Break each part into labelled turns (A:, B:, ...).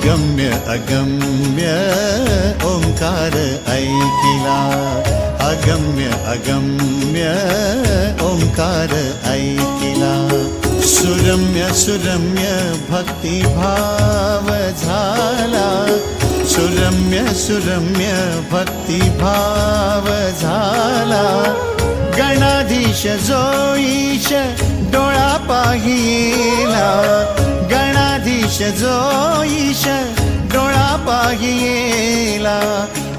A: अगम्य अगम्य ओंकार ऐकिला, अगम्य अगम्य ओंकार ऐकिला। सुरम्य सुरम्य भक्तिभाव झाला, सुरम्य सुरम्य भक्तिभाव झाला। गणाधीश जो ईश डोळा पाहिला, गणाधीश जो ईश डोळा पाहिला,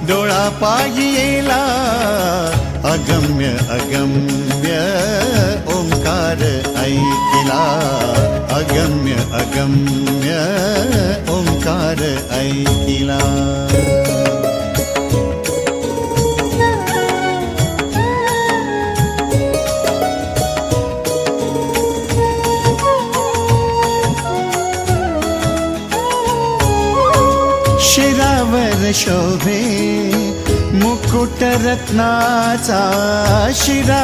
A: डोळा पाहिला। अगम्य अगम्य ओंकार ऐकिला, अगम्य अगम्य ओंकार ऐकिला। शिरावर शोभे मुकुट रत्नाचा, शिरा